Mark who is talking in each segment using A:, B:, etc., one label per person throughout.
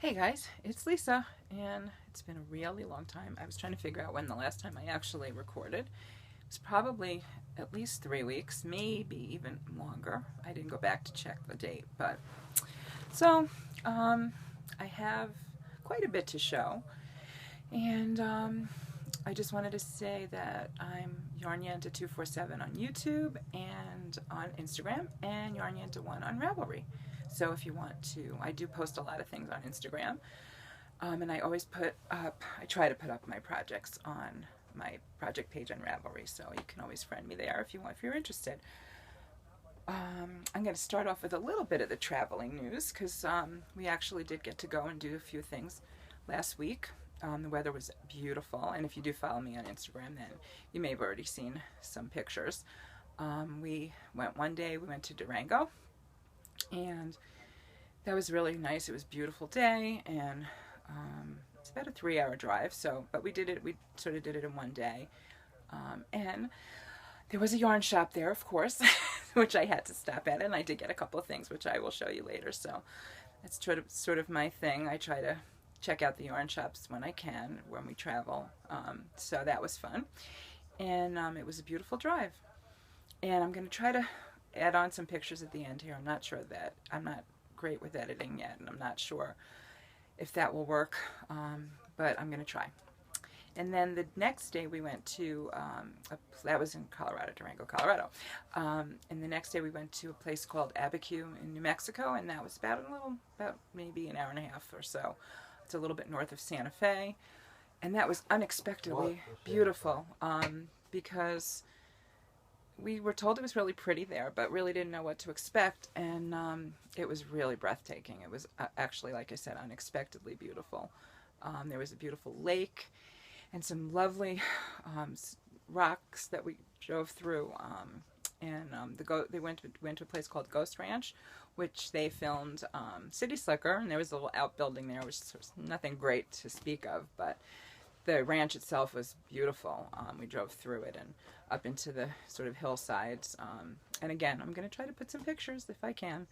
A: Hey guys, it's Lisa, and it's been a really long time. I was trying to figure out when the last time I actually recorded. It was probably at least 3 weeks, maybe even longer. I didn't go back to check the date, but so I have quite a bit to show, and I just wanted to say that I'm YarnYanta247 on YouTube and on Instagram, and YarnYanta1 on Ravelry. So if you want to, I do post a lot of things on Instagram, and I always I try to put up my projects on my project page on Ravelry, so you can always friend me there if you're interested. I'm going to start off with a little bit of the traveling news, because we actually did get to go and do a few things last week. The weather was beautiful, and if you do follow me on Instagram, then you may have already seen some pictures. We went one day, we went to Durango, and that was really nice. It was a beautiful day, and it's about a 3-hour drive, but we sort of did it in one day. And there was a yarn shop there, of course, which I had to stop at, and I did get a couple of things, which I will show you later. So that's sort of my thing. I try to check out the yarn shops when I can, when we travel. So that was fun, and it was a beautiful drive. And I'm going to try to add on some pictures at the end here. I'm not great with editing yet, and I'm not sure if that will work, but I'm going to try. And then the next day we went to, that was in Colorado, Durango, Colorado. And the next day we went to a place called APPEARENCES in New Mexico, and that was about maybe an hour and a half or so. It's a little bit north of Santa Fe, and that was unexpectedly beautiful, because we were told it was really pretty there, but really didn't know what to expect, and it was really breathtaking. It was actually, like I said, unexpectedly beautiful. There was a beautiful lake and some lovely rocks that we drove through, and they went to a place called Ghost Ranch, which they filmed City Slicker, and there was a little outbuilding there, which was nothing great to speak of, but the ranch itself was beautiful. We drove through it and up into the sort of hillsides. And again, I'm going to try to put some pictures, if I can,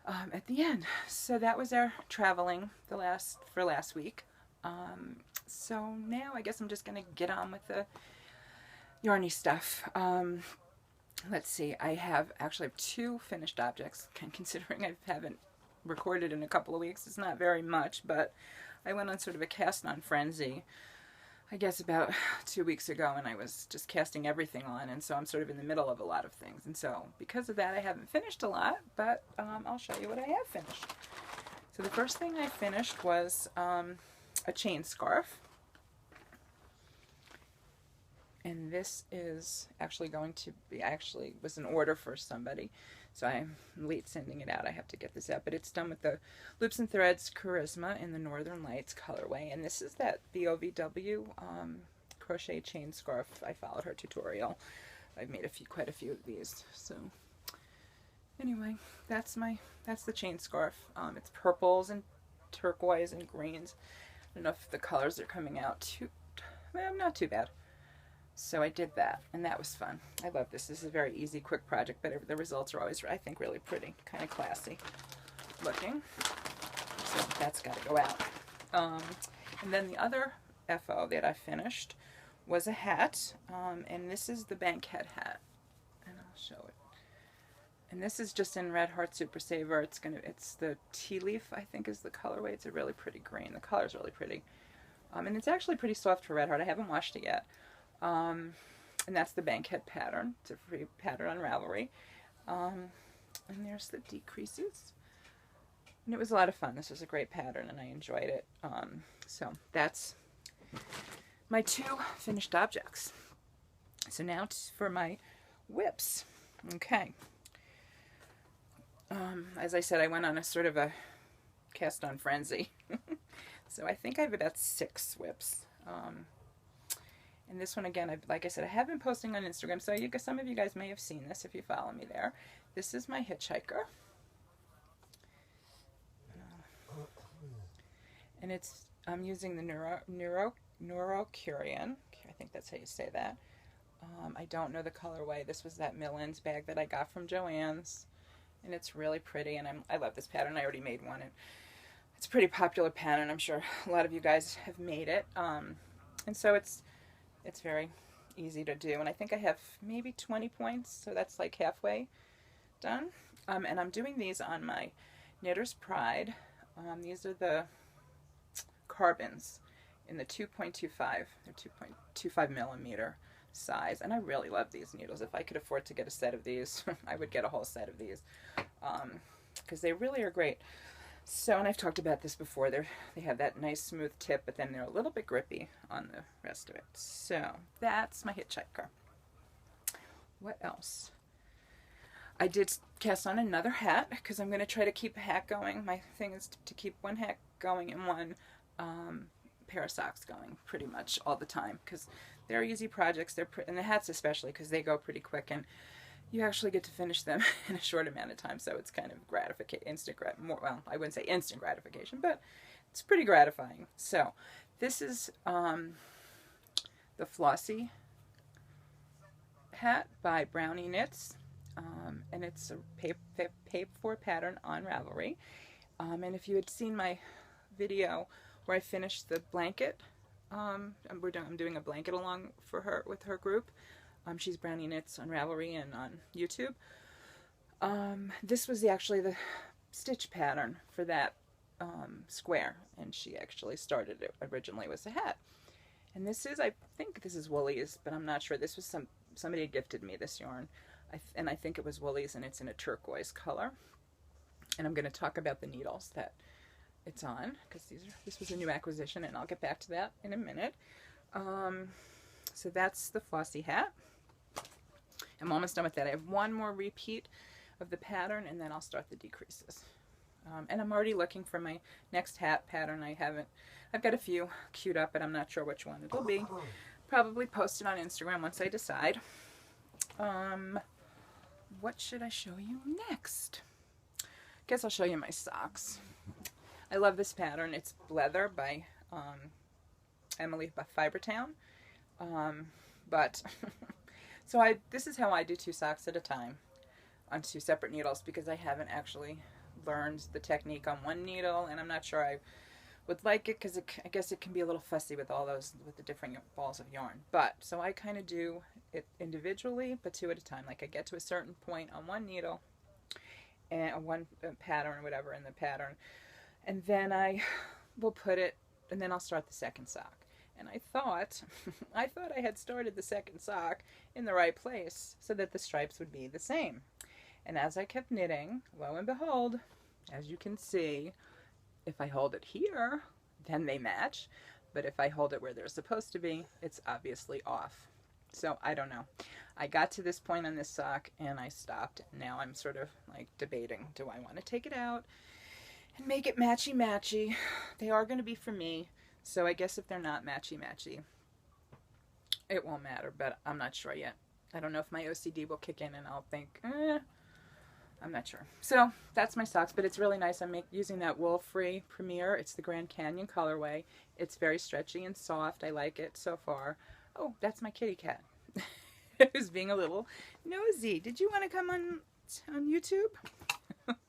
A: at the end. So that was our traveling for last week. So now I guess I'm just going to get on with the yarny stuff. Let's see. I actually have 2 finished objects, considering I haven't recorded in a couple of weeks. It's not very much, but I went on sort of a cast-on frenzy, I guess about 2 weeks ago, and I was just casting everything on, and so I'm sort of in the middle of a lot of things. And so because of that, I haven't finished a lot, but I'll show you what I have finished. So the first thing I finished was a chain scarf. And this is actually was an order for somebody, so I'm late sending it out. I have to get this out, but it's done with the Loops and Threads Charisma in the Northern Lights colorway, and this is that BOVW crochet chain scarf. I followed her tutorial. I've made quite a few of these. So anyway, that's the chain scarf. It's purples and turquoise and greens. I don't know if the colors are coming out not too bad. So I did that, and that was fun. I love this. This is a very easy, quick project, but the results are always, I think, really pretty, kind of classy looking. So that's got to go out. And then the other FO that I finished was a hat, and this is the Bankhead hat, and I'll show it. And this is just in Red Heart Super Saver. It's the tea leaf, I think, is the colorway. It's a really pretty green. The color's really pretty, and it's actually pretty soft for Red Heart. I haven't washed it yet. And that's the Bankhead pattern. It's a free pattern on Ravelry. And there's the decreases. And it was a lot of fun. This was a great pattern, and I enjoyed it. So that's my 2 finished objects. So now for my whips. Okay. As I said, I went on a sort of a cast-on frenzy. So I think I have about 6 whips. And this one, again, like I said, I have been posting on Instagram, so some of you guys may have seen this if you follow me there. This is my hitchhiker. And I'm using the Neurocurian. I think that's how you say that. I don't know the colorway. This was that Millens bag that I got from Joann's, and it's really pretty, and I love this pattern. I already made one, and It's a pretty popular pattern. I'm sure a lot of you guys have made it. And so it's very easy to do. And I think I have maybe 20 points, so that's like halfway done. And I'm doing these on my Knitter's Pride. These are the carbons in the 2.25. They're 2.25 millimeter size, and I really love these needles. If I could afford to get a set of these, I would get a whole set of these, because they really are great. So, and I've talked about this before, they have that nice smooth tip, but then they're a little bit grippy on the rest of it. So that's my hitchhiker. What else? I did cast on another hat, because I'm going to try to keep a hat going. My thing is to keep one hat going and one pair of socks going pretty much all the time, because they're easy projects. And the hats especially, because they go pretty quick, and you actually get to finish them in a short amount of time. So it's kind of well, I wouldn't say instant gratification, but it's pretty gratifying. So this is the Flossy hat by Brownie Knits, and it's a paid for pattern on Ravelry. And if you had seen my video where I finished the blanket, I'm doing a blanket along for her with her group. She's Brownie Knits on Ravelry and on YouTube. This was actually the stitch pattern for that square, and she actually started it originally was a hat. And this is, I think this is Woolies, but I'm not sure. This was somebody had gifted me this yarn, and I think it was Woolies, and it's in a turquoise color. And I'm going to talk about the needles that it's on, because this was a new acquisition, and I'll get back to that in a minute. So that's the Flossy hat. I'm almost done with that. I have one more repeat of the pattern, and then I'll start the decreases. And I'm already looking for my next hat pattern. I've got a few queued up, but I'm not sure which one it'll be. Probably post it on Instagram once I decide. What should I show you next? Guess I'll show you my socks. I love this pattern. It's Leather by Emily by Fibertown. So this is how I do 2 socks at a time on 2 separate needles, because I haven't actually learned the technique on one needle, and I'm not sure I would like it, because I guess it can be a little fussy with with the different balls of yarn. But so I kind of do it individually, but 2 at a time. Like I get to a certain point on one needle and one pattern or whatever in the pattern, and then I will put it, and then I'll start the second sock. And I thought I had started the second sock in the right place so that the stripes would be the same. And as I kept knitting, lo and behold, as you can see, if I hold it here, then they match. But if I hold it where they're supposed to be, it's obviously off. So I don't know. I got to this point on this sock and I stopped. Now I'm sort of like debating, do I want to take it out and make it matchy-matchy? They are going to be for me. So I guess if they're not matchy-matchy, it won't matter, but I'm not sure yet. I don't know if my OCD will kick in and I'll think, I'm not sure. So that's my socks, but it's really nice. I'm using that wool-free Premier. It's the Grand Canyon colorway. It's very stretchy and soft. I like it so far. Oh, that's my kitty cat. Who's being a little nosy. Did you want to come on YouTube?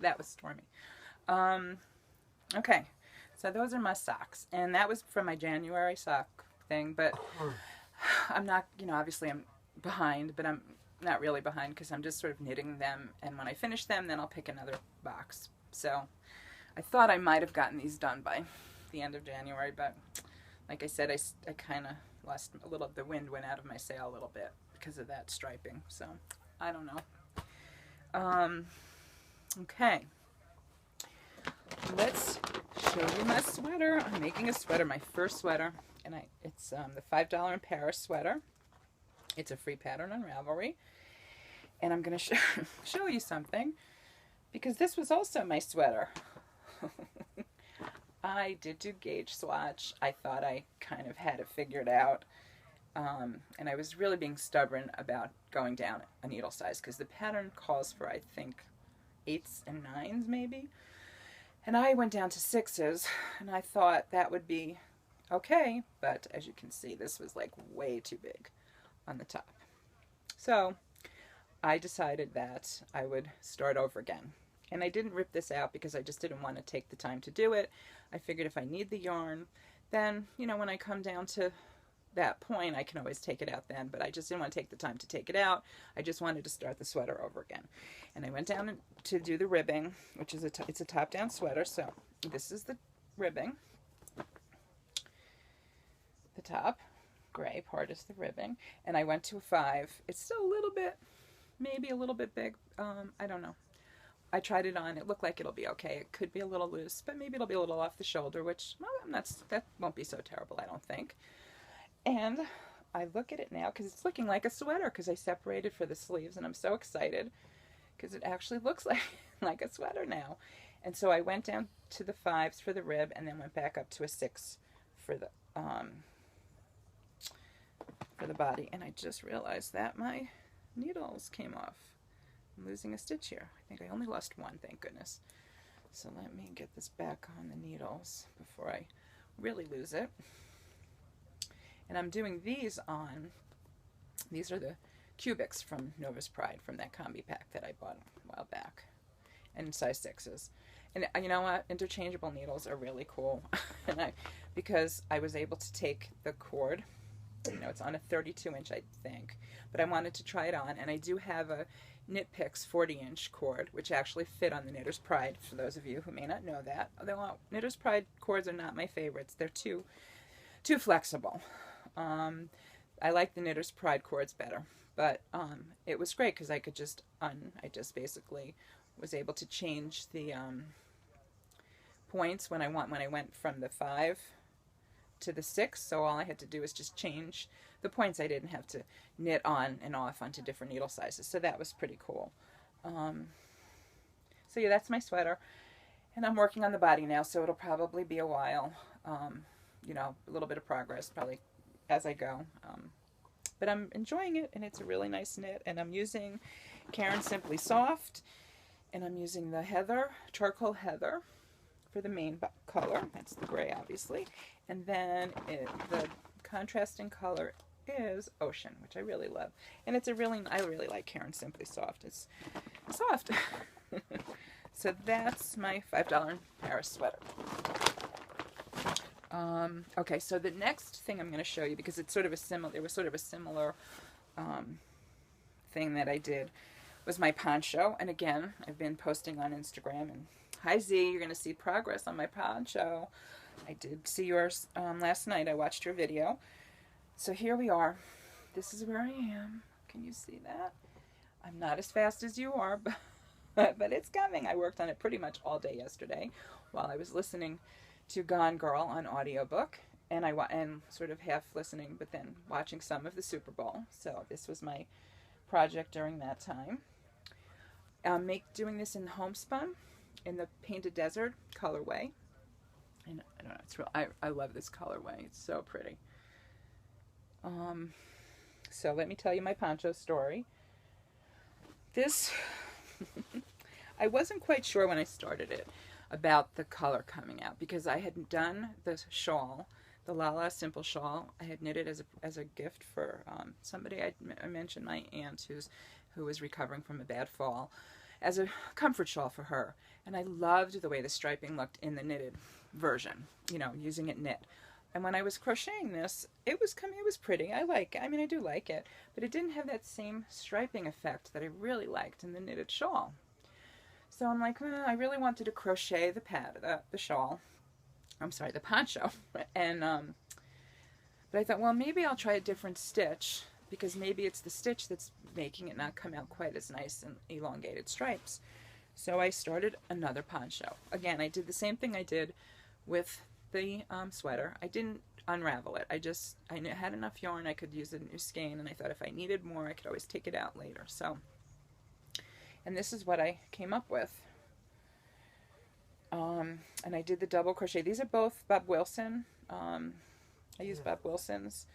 A: That was Stormy. Okay. So those are my socks, and that was from my January sock thing, but I'm not, obviously I'm behind, but I'm not really behind because I'm just sort of knitting them, and when I finish them, then I'll pick another box. So I thought I might have gotten these done by the end of January, but like I said, I kind of lost a little, the wind went out of my sail a little bit because of that striping, so I don't know. Okay. Let's show you my sweater. I'm making a sweater, my first sweater, and it's the $5 in Paris sweater. It's a free pattern on Ravelry, and I'm going to show you something, because this was also my sweater. I did do gauge swatch. I thought I kind of had it figured out, and I was really being stubborn about going down a needle size, because the pattern calls for, I think, 8s and 9s maybe. And I went down to 6s, and I thought that would be okay, but as you can see, this was like way too big on the top. So I decided that I would start over again. And I didn't rip this out because I just didn't want to take the time to do it. I figured if I need the yarn, then, you know, when I come down to that point, I can always take it out then, but I just didn't want to take the time to take it out. I just wanted to start the sweater over again. And I went down to do the ribbing, which is it's a top-down sweater. So this is the ribbing. The top gray part is the ribbing, and I went to a 5. It's still a little bit, maybe a little bit big. I don't know. I tried it on. It looked like it'll be okay. It could be a little loose, but maybe it'll be a little off the shoulder, which, well, that won't be so terrible, I don't think. And I look at it now because it's looking like a sweater because I separated for the sleeves, and I'm so excited because it actually looks like a sweater now. And so I went down to the 5s for the rib and then went back up to a 6 for the body. And I just realized that my needles came off. I'm losing a stitch here. I think I only lost one, thank goodness. So let me get this back on the needles before I really lose it. And I'm doing these on, these are the cubics from Nova's Pride, from that combi pack that I bought a while back, and size 6s. And you know what? Interchangeable needles are really cool. And because I was able to take the cord, you know, it's on a 32-inch, I think, but I wanted to try it on, and I do have a Knit Picks 40-inch cord, which actually fit on the Knitter's Pride, for those of you who may not know that. Although Knitter's Pride cords are not my favorites. They're too flexible. I like the Knitter's Pride cords better, but it was great because I could just I just basically was able to change the points when I went from the 5 to the 6, so all I had to do was just change the points. I didn't have to knit on and off onto different needle sizes, so that was pretty cool. So yeah, that's my sweater, and I'm working on the body now, so it'll probably be a while. You know, a little bit of progress probably as I go, but I'm enjoying it, and it's a really nice knit. And I'm using Karen Simply Soft, and I'm using the Heather, charcoal Heather, for the main color. That's the gray, obviously. And then the contrasting color is Ocean, which I really love. And I really like Karen Simply Soft. It's soft. So that's my $5 Paris sweater. Okay, so the next thing I'm going to show you, because it was sort of a similar thing that I did, was my poncho. And again, I've been posting on Instagram, and hi Z, you're going to see progress on my poncho. I did see yours last night. I watched your video. So here we are. This is where I am. Can you see that? I'm not as fast as you are, but it's coming. I worked on it pretty much all day yesterday while I was listening to Gone Girl on audiobook, and and sort of half listening, but then watching some of the Super Bowl. So this was my project during that time. Doing this in homespun in the Painted Desert colorway, and I don't know, it's real. I love this colorway. It's so pretty. So let me tell you my poncho story. This I wasn't quite sure when I started it about the color coming out, because I had done the shawl, the Lala Simple shawl. I had knitted as a gift for somebody. I mentioned my aunt who was recovering from a bad fall, as a comfort shawl for her, and I loved the way the striping looked in the knitted version, you know, using it knit. And when I was crocheting this, it was pretty. I do like it, but it didn't have that same striping effect that I really liked in the knitted shawl. So I'm like, I really wanted to crochet the shawl. I'm sorry, the poncho. And but I thought, well, maybe I'll try a different stitch, because maybe it's the stitch that's making it not come out quite as nice and elongated stripes. So I started another poncho. Again, I did the same thing I did with the sweater. I didn't unravel it. I had enough yarn. I could use a new skein, and I thought if I needed more, I could always take it out later. So. And this is what I came up with. And I did the double crochet. These are both Bob Wilson. I use Bob Wilson's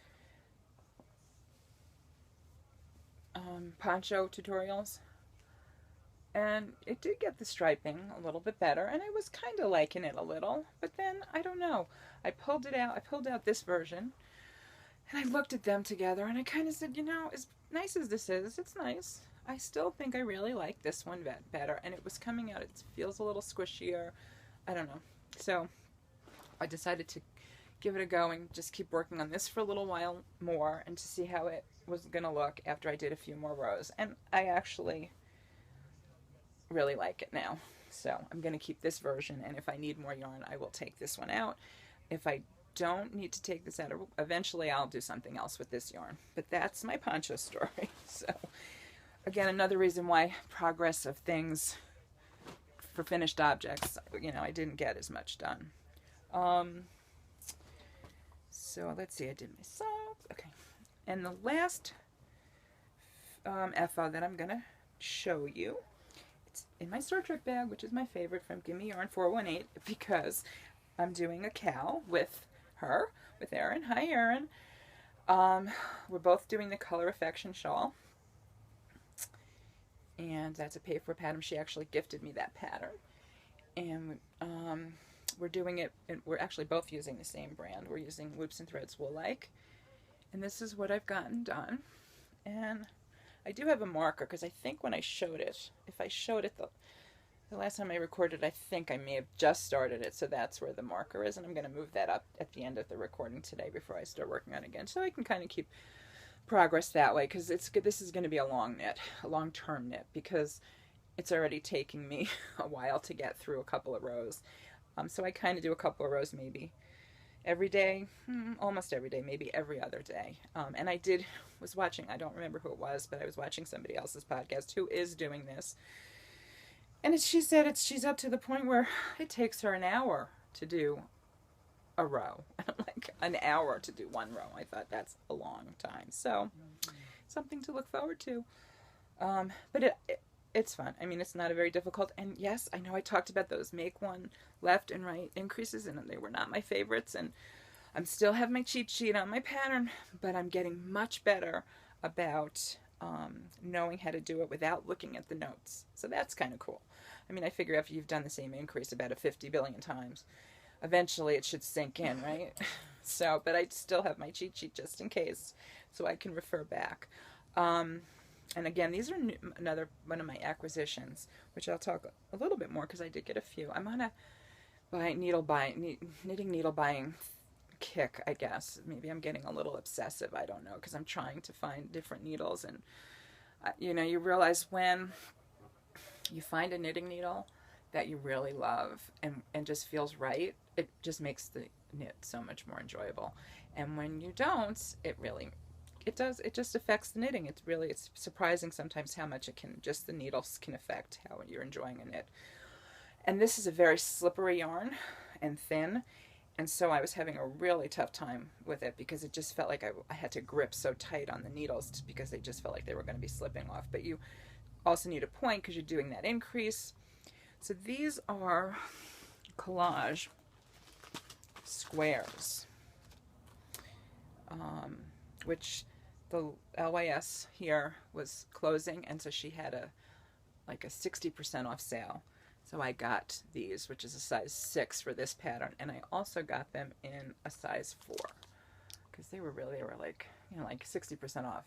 A: poncho tutorials. And it did get the striping a little bit better, and I was kind of liking it a little. But then, I don't know. I pulled it out. I pulled out this version, and I looked at them together, and I kind of said, you know, as nice as this is, it's nice. I still think I really like this one better, and it was coming out, it feels a little squishier. I don't know. So I decided to give it a go and just keep working on this for a little while more and to see how it was going to look after I did a few more rows. And I actually really like it now. So I'm going to keep this version, and if I need more yarn, I will take this one out. If I don't need to take this out, eventually I'll do something else with this yarn. But that's my poncho story. So again, another reason why progress of things for finished objects, you know, I didn't get as much done. So let's see, I did my socks. Okay. And the last FO that I'm going to show you, it's in my Star Trek bag, which is my favorite, from Gimme Yarn 418, because I'm doing a cowl with her, with Erin. Hi, Erin. We're both doing the Color Affection shawl. And that's a pay-for pattern. She actually gifted me that pattern. And we're doing it, and we're actually both using the same brand. We're using Loops and Threads Wool-like. And this is what I've gotten done. And I do have a marker, because I think when I showed it, if I showed it the last time I recorded, I think I may have just started it, so that's where the marker is. And I'm going to move that up at the end of the recording today before I start working on it again, so I can kind of keep progress that way, because this is going to be a long knit, a long-term knit, because it's already taking me a while to get through a couple of rows. So I kind of do a couple of rows maybe every day, almost every day, maybe every other day. And I was watching, I don't remember who it was, but I was watching somebody else's podcast who is doing this. And she said she's up to the point where it takes her an hour to do a row. Like an hour to do one row. I thought that's a long time. So something to look forward to. But it's fun. I mean, it's not a very difficult. And yes, I know I talked about those make one left and right increases, and they were not my favorites. And I'm still have my cheat sheet on my pattern, but I'm getting much better about knowing how to do it without looking at the notes. So that's kind of cool. I mean, I figure after you've done the same increase about 50 billion times, eventually it should sink in, right? So, but I still have my cheat sheet just in case, so I can refer back. And again, these are another one of my acquisitions, which I'll talk a little bit more because I did get a few. I'm on a knitting needle buying kick, I guess. Maybe I'm getting a little obsessive, I don't know, because I'm trying to find different needles. And, you know, you realize when you find a knitting needle that you really love and just feels right, it just makes the knit so much more enjoyable. And when you don't, it just affects the knitting. It's surprising sometimes how much the needles can affect how you're enjoying a knit. And this is a very slippery yarn and thin, and so I was having a really tough time with it because it just felt like I had to grip so tight on the needles because they just felt like they were going to be slipping off. But you also need a point because you're doing that increase. So these are collage squares, which the LYS here was closing, and so she had a 60% off sale. So I got these, which is a size 6 for this pattern, and I also got them in a size 4 because they were like 60% off.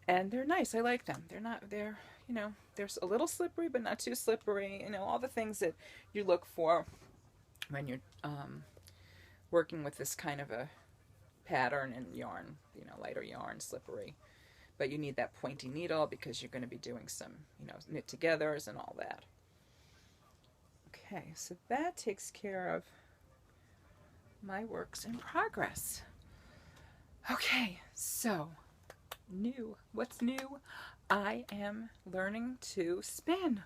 A: And they're nice. I like them. They're a little slippery, but not too slippery. You know, all the things that you look for when you're working with this kind of a pattern and yarn, lighter yarn, slippery. But you need that pointy needle because you're going to be doing some, knit togethers and all that. Okay, so that takes care of my works in progress. Okay, so what's new? I am learning to spin.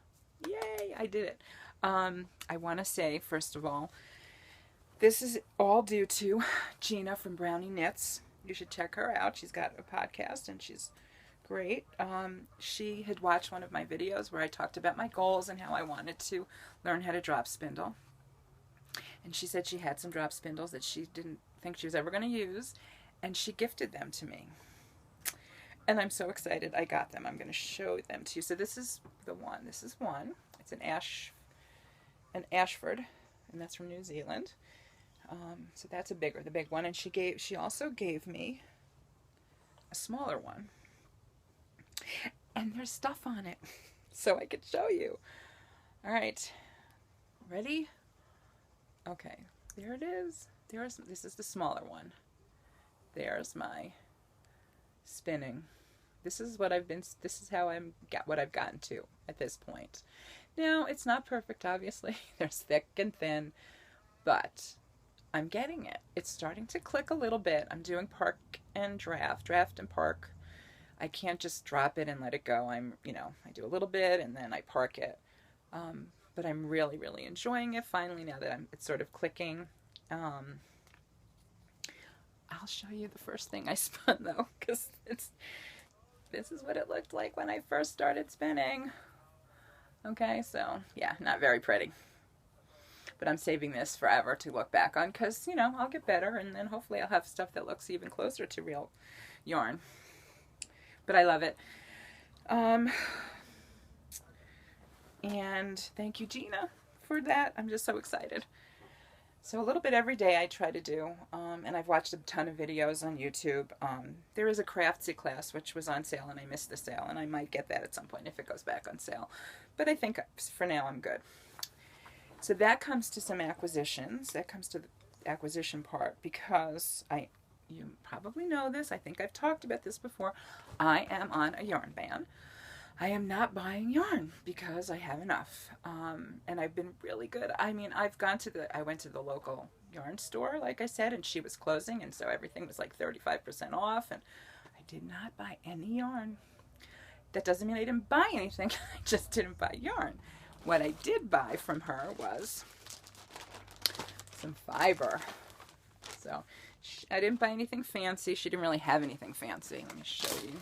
A: Yay, I did it. I want to say, first of all, this is all due to Gina from Brownie Knits. You should check her out. She's got a podcast and she's great. She had watched one of my videos where I talked about my goals and how I wanted to learn how to drop spindle. And she said she had some drop spindles that she didn't think she was ever going to use, and she gifted them to me. And I'm so excited I got them. I'm going to show them to you. So this is the one. This is one. It's an Ashford, and that's from New Zealand. So that's the big one. And she also gave me a smaller one. and there's stuff on it so I could show you. All right, ready? Okay, there it is. This is the smaller one. There's my spinning. This is how what I've gotten to at this point. Now, it's not perfect, obviously. There's thick and thin, but I'm getting it. It's starting to click a little bit. I'm doing park and draft and park. I can't just drop it and let it go. I do a little bit and then I park it. But I'm really, really enjoying it finally now that it's sort of clicking. I'll show you the first thing I spun though, because this is what it looked like when I first started spinning. Okay, so yeah, not very pretty. But I'm saving this forever to look back on because, I'll get better and then hopefully I'll have stuff that looks even closer to real yarn. But I love it. And thank you, Gina, for that. I'm just so excited. So a little bit every day I try to do, and I've watched a ton of videos on YouTube. There is a Craftsy class which was on sale and I missed the sale, and I might get that at some point if it goes back on sale. But I think for now I'm good. So that comes to some acquisitions. That comes to the acquisition part because you probably know this. I think I've talked about this before. I am on a yarn ban. I am not buying yarn because I have enough. And I've been really good. I mean, I went to the local yarn store, like I said, and she was closing, and so everything was like 35% off, and I did not buy any yarn. That doesn't mean I didn't buy anything. I just didn't buy yarn. What I did buy from her was some fiber. So I didn't buy anything fancy. She didn't really have anything fancy. Let me show you.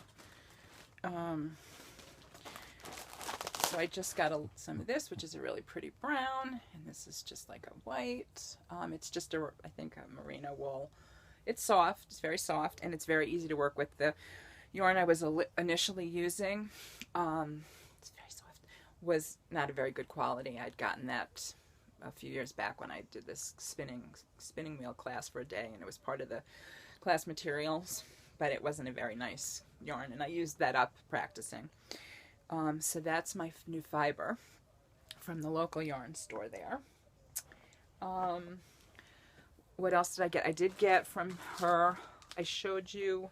A: So I just got some of this, which is a really pretty brown, and this is just like a white. It's just I think a merino wool. It's soft. It's very soft, and it's very easy to work with. The yarn I was initially using, it's very soft, was not a very good quality. I'd gotten that a few years back when I did this spinning wheel class for a day, and it was part of the class materials, but it wasn't a very nice yarn, and I used that up practicing. So that's my new fiber from the local yarn store there. What else did I get? I did get from her, I showed you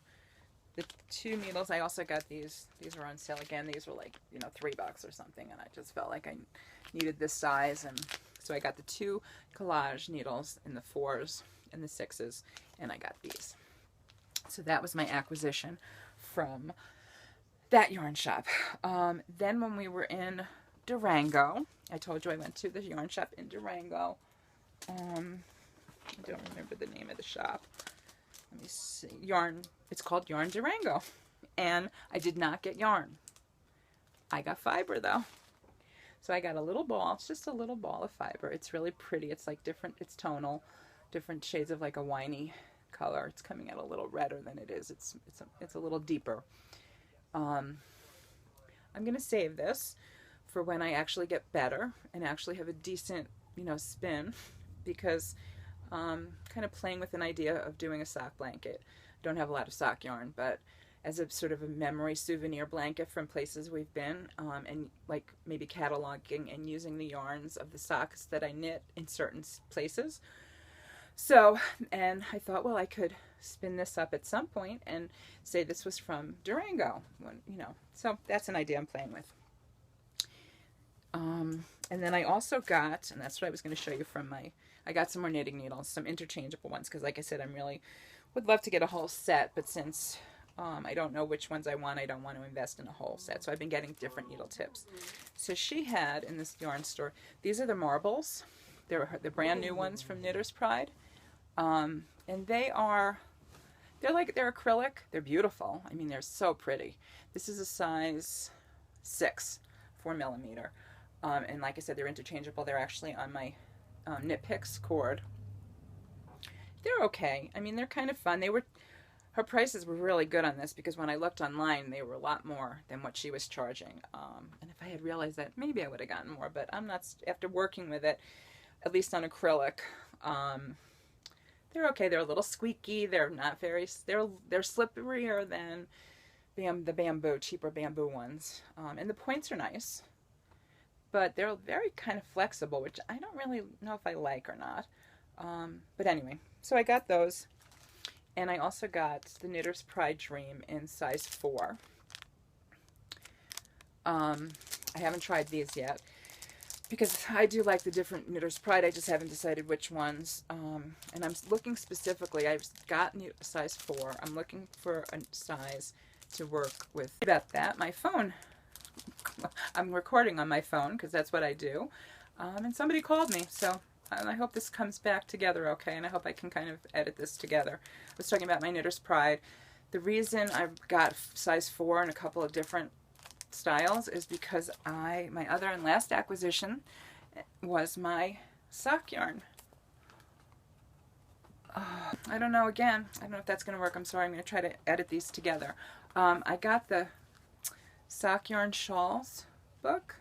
A: the 2 needles. I also got these. These were on sale again. These were like, $3 or something, and I just felt like I needed this size, and so I got the 2 collage needles in the 4s and the 6s, and I got these. So that was my acquisition from that yarn shop. Then when we were in Durango, I told you I went to the yarn shop in Durango. I don't remember the name of the shop. Let me see. It's called Yarn Durango. And I did not get yarn. I got fiber though. So I got a little ball. It's just a little ball of fiber. It's really pretty. It's like it's tonal, different shades of like a winey color. It's coming out a little redder than it is. It's a little deeper. I'm going to save this for when I actually get better and actually have a decent, spin, because kind of playing with an idea of doing a sock blanket. I don't have a lot of sock yarn, but as a sort of a memory souvenir blanket from places we've been, and like maybe cataloging and using the yarns of the socks that I knit in certain places. So, and I thought, well, I could spin this up at some point and say this was from Durango, so that's an idea I'm playing with. And then I also got, and that's what I was going to show you from I got some more knitting needles, some interchangeable ones, because like I said, would love to get a whole set, but since I don't know which ones I want, I don't want to invest in a whole set, so I've been getting different needle tips. So she had, in this yarn store, these are the marbles. They're the brand new ones from Knitter's Pride, and they're acrylic. They're beautiful. I mean, they're so pretty. This is a size 6, 4mm, and like I said, they're interchangeable. They're actually on my Knit Picks cord. They're okay. I mean, they're kind of fun. Her prices were really good on this, because when I looked online, they were a lot more than what she was charging. And if I had realized that, maybe I would have gotten more, but I'm not, after working with it, at least on acrylic, they're okay. They're a little squeaky. They're not very, they're slipperier than the bamboo, cheaper bamboo ones. And the points are nice, but they're very kind of flexible, which I don't really know if I like or not. But anyway, so I got those. And I also got the Knitter's Pride Dream in size 4. I haven't tried these yet because I do like the different Knitter's Pride. I just haven't decided which ones. And I'm looking specifically. I've got a size 4. I'm looking for a size to work with. About that, my phone. I'm recording on my phone because that's what I do. And somebody called me, so I hope this comes back together okay, and I hope I can kind of edit this together. I was talking about my Knitter's Pride. The reason I've got size 4 in a couple of different styles is because my other and last acquisition was my sock yarn. I don't know, again, I don't know if that's going to work. I'm sorry, I'm going to try to edit these together. I got the Sock Yarn Shawls book.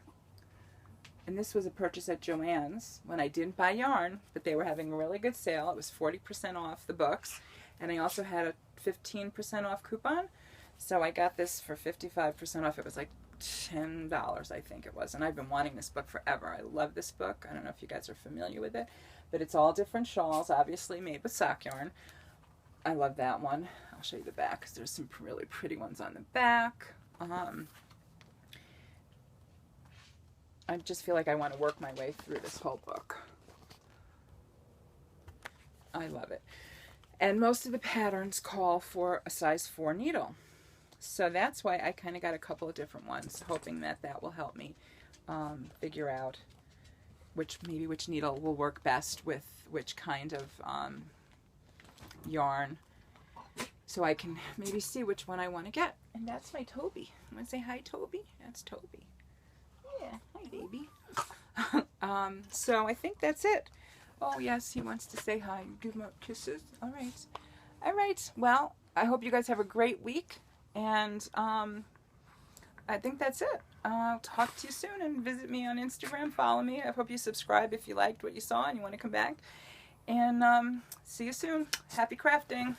A: And this was a purchase at Joann's when I didn't buy yarn, but they were having a really good sale. It was 40% off the books, and I also had a 15% off coupon. So I got this for 55% off. It was like $10, I think it was. And I've been wanting this book forever. I love this book. I don't know if you guys are familiar with it, but it's all different shawls, obviously made with sock yarn. I love that one. I'll show you the back because there's some really pretty ones on the back. I just feel like I want to work my way through this whole book. I love it. And most of the patterns call for a size 4 needle. So that's why I kind of got a couple of different ones, hoping that that will help me figure out which needle will work best with which kind of yarn. So I can maybe see which one I want to get. And that's my Toby. Want to say hi, Toby? That's Toby. Yeah, hi, baby. So I think that's it. Oh, yes, he wants to say hi. Give him kisses. All right. All right. Well, I hope you guys have a great week. And I think that's it. I'll talk to you soon, and visit me on Instagram. Follow me. I hope you subscribe if you liked what you saw and you want to come back. And see you soon. Happy crafting.